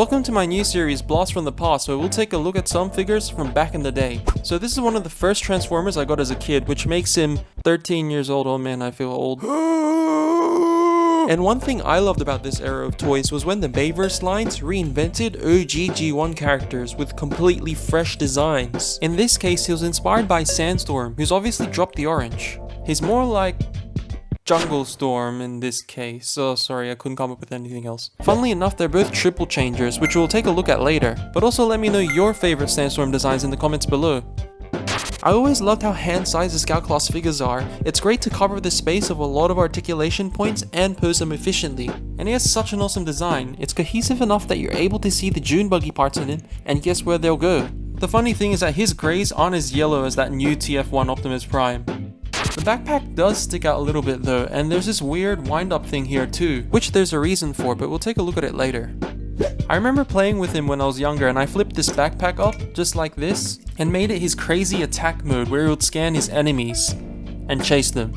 Welcome to my new series, Blast from the Past, where we'll take a look at some figures from back in the day. So this is one of the first Transformers I got as a kid, which makes him 13 years old. Oh man, I feel old. And one thing I loved about this era of toys was when the Bayverse lines reinvented OG G1 characters with completely fresh designs. In this case, he was inspired by Sandstorm, who's obviously dropped the orange. He's more like Jungle Storm in this case. Oh, sorry, I couldn't come up with anything else. Funnily enough, they're both triple changers, which we'll take a look at later. But also let me know your favorite Sandstorm designs in the comments below. I always loved how hand-sized the Scout class figures are. It's great to cover the space of a lot of articulation points and pose them efficiently. And he has such an awesome design. It's cohesive enough that you're able to see the June buggy parts in it, and guess where they'll go. The funny thing is that his greys aren't as yellow as that new TF1 Optimus Prime. The backpack does stick out a little bit though, and there's this weird wind-up thing here too, which there's a reason for, but we'll take a look at it later. I remember playing with him when I was younger, and I flipped this backpack up, just like this, and made it his crazy attack mode where he would scan his enemies and chase them.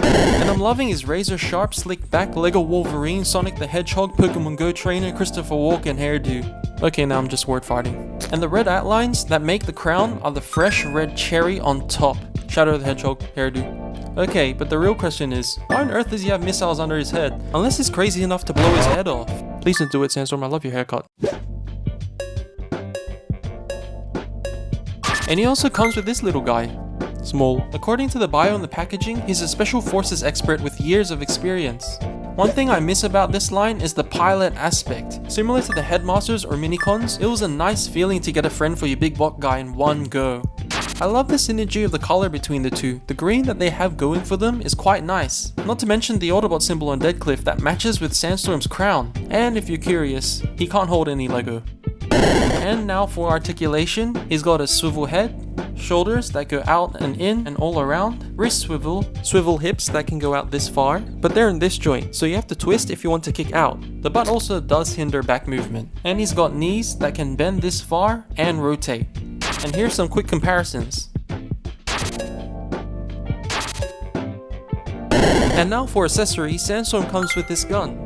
And I'm loving his razor sharp, slick back, Lego Wolverine, Sonic the Hedgehog, Pokemon Go trainer, Christopher Walken hairdo. Okay, now I'm just word farting. And the red outlines that make the crown are the fresh red cherry on top. Shadow the Hedgehog hairdo. Okay, but the real question is, why on earth does he have missiles under his head? Unless he's crazy enough to blow his head off. Please don't do it, Sandstorm, I love your haircut. And he also comes with this little guy. Small. According to the bio and the packaging, he's a special forces expert with years of experience. One thing I miss about this line is the pilot aspect. Similar to the Headmasters or Minicons, it was a nice feeling to get a friend for your big block guy in one go. I love the synergy of the color between the two. The green that they have going for them is quite nice. Not to mention the Autobot symbol on Dedcliff that matches with Sandstorm's crown. And if you're curious, he can't hold any Lego. And now for articulation, he's got a swivel head, shoulders that go out and in and all around, wrist swivel hips that can go out this far, but they're in this joint, so you have to twist if you want to kick out. The butt also does hinder back movement. And he's got knees that can bend this far and rotate. And here's some quick comparisons. And now for accessories, Sandstorm comes with this gun.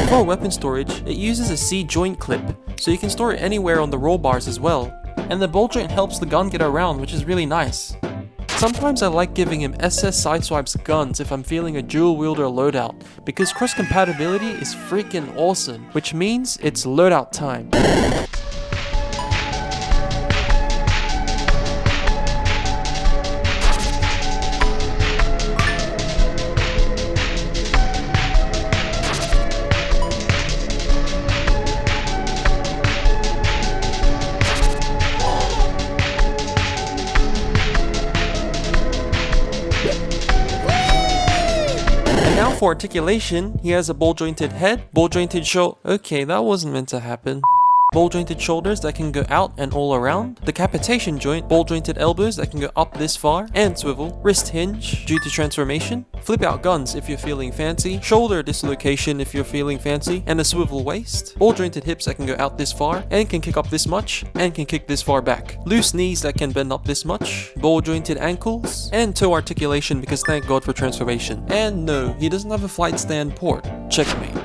For weapon storage, it uses a C-joint clip, so you can store it anywhere on the roll bars as well. And the ball joint helps the gun get around, which is really nice. Sometimes I like giving him SS Sideswipe's guns if I'm feeling a dual wielder loadout, because cross compatibility is freaking awesome, which means it's loadout time. Now for articulation, he has a ball-jointed head, ball-jointed okay, that wasn't meant to happen. Ball-jointed shoulders that can go out and all around, decapitation joint, ball-jointed elbows that can go up this far and swivel, wrist hinge due to transformation, flip-out guns if you're feeling fancy, shoulder dislocation if you're feeling fancy, and a swivel waist, ball-jointed hips that can go out this far and can kick up this much and can kick this far back, loose knees that can bend up this much, ball-jointed ankles, and toe articulation because thank God for transformation. And no, he doesn't have a flight stand port. Checkmate.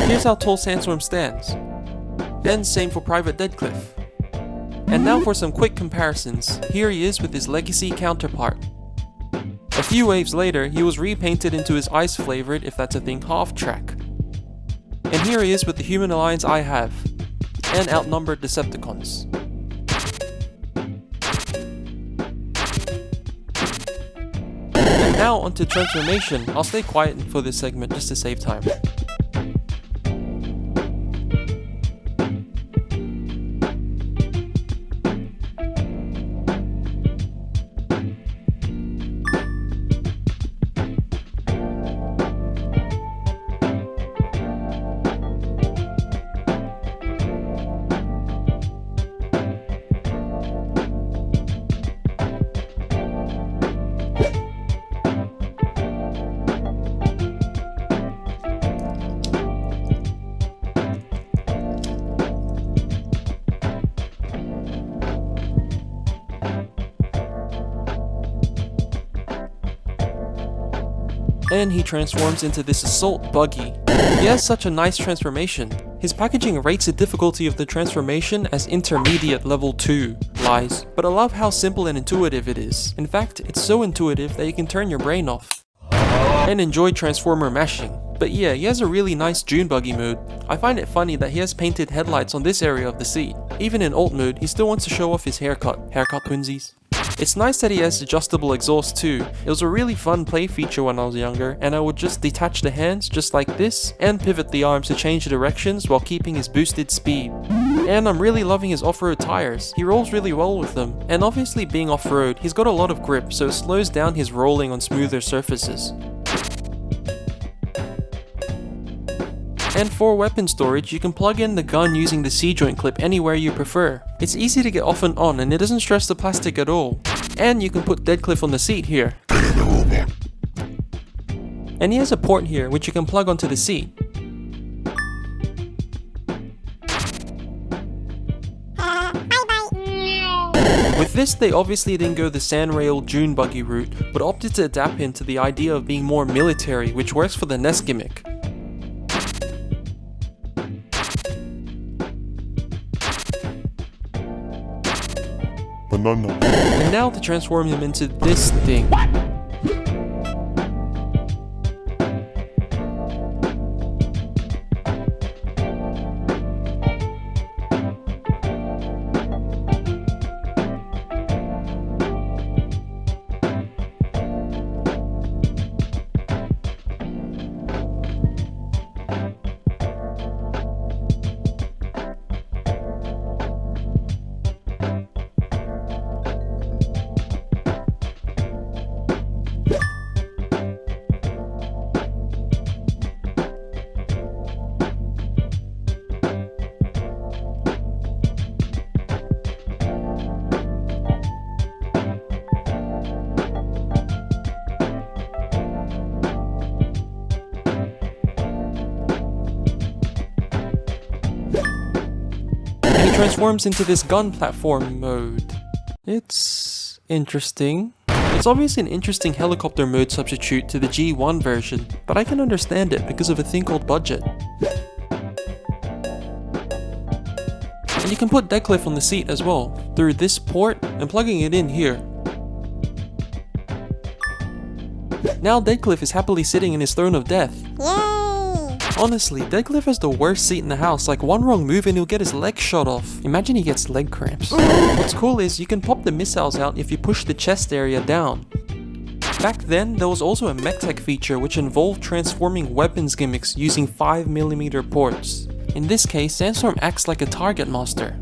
Here's how tall Sandstorm stands. And same for Private Dedcliff. And now for some quick comparisons. Here he is with his legacy counterpart. A few waves later, he was repainted into his ice flavored, if that's a thing, half track. And here he is with the Human Alliance I have, and outnumbered Decepticons. And now onto transformation. I'll stay quiet for this segment just to save time. and he transforms into this assault buggy. He has such a nice transformation. His packaging rates the difficulty of the transformation as intermediate level 2. Lies. But I love how simple and intuitive it is. In fact, it's so intuitive that you can turn your brain off and enjoy transformer mashing. But yeah, he has a really nice Dune buggy mode. I find it funny that he has painted headlights on this area of the seat. Even in alt mode, he still wants to show off his haircut. Haircut twinsies. It's nice that he has adjustable exhaust too. It was a really fun play feature when I was younger, and I would just detach the hands just like this and pivot the arms to change directions while keeping his boosted speed. And I'm really loving his off-road tires. He rolls really well with them. And obviously being off-road, he's got a lot of grip, so it slows down his rolling on smoother surfaces. And for weapon storage, you can plug in the gun using the C-joint clip anywhere you prefer. It's easy to get off and on, and it doesn't stress the plastic at all. And you can put Dedcliff on the seat here. And he has a port here which you can plug onto the seat. With this, they obviously didn't go the Sandrail Dune buggy route, but opted to adapt into the idea of being more military, which works for the Nest gimmick. Banana. And now to transform him into this thing. Transforms into this gun platform mode. It's interesting. It's obviously an interesting helicopter mode substitute to the G1 version, but I can understand it because of a thing called budget. And you can put Dedcliff on the seat as well, through this port and plugging it in here. Now Dedcliff is happily sitting in his throne of death. Yay! Honestly, Dedcliff has the worst seat in the house, like one wrong move and he'll get his leg shot off. Imagine he gets leg cramps. What's cool is you can pop the missiles out if you push the chest area down. Back then, there was also a MechTech feature which involved transforming weapons gimmicks using 5mm ports. In this case, Sandstorm acts like a target master.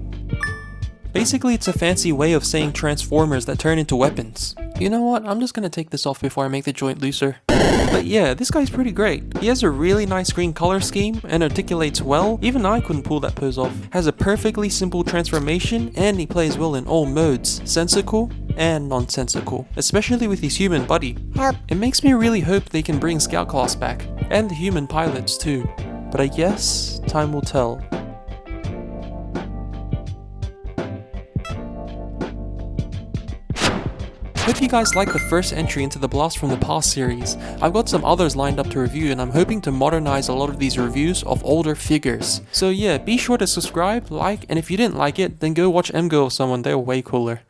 Basically, it's a fancy way of saying transformers that turn into weapons. You know what, I'm just gonna take this off before I make the joint looser. But yeah, this guy's pretty great. He has a really nice green color scheme and articulates well. Even I couldn't pull that pose off. Has a perfectly simple transformation and he plays well in all modes, sensical and nonsensical, especially with his human buddy. Help. It makes me really hope they can bring Scout Class back, and the human pilots too. But I guess time will tell. Hope you guys liked the first entry into the Blast from the Past series. I've got some others lined up to review and I'm hoping to modernize a lot of these reviews of older figures. So yeah, be sure to subscribe, like, and if you didn't like it, then go watch MGO or someone, they're way cooler.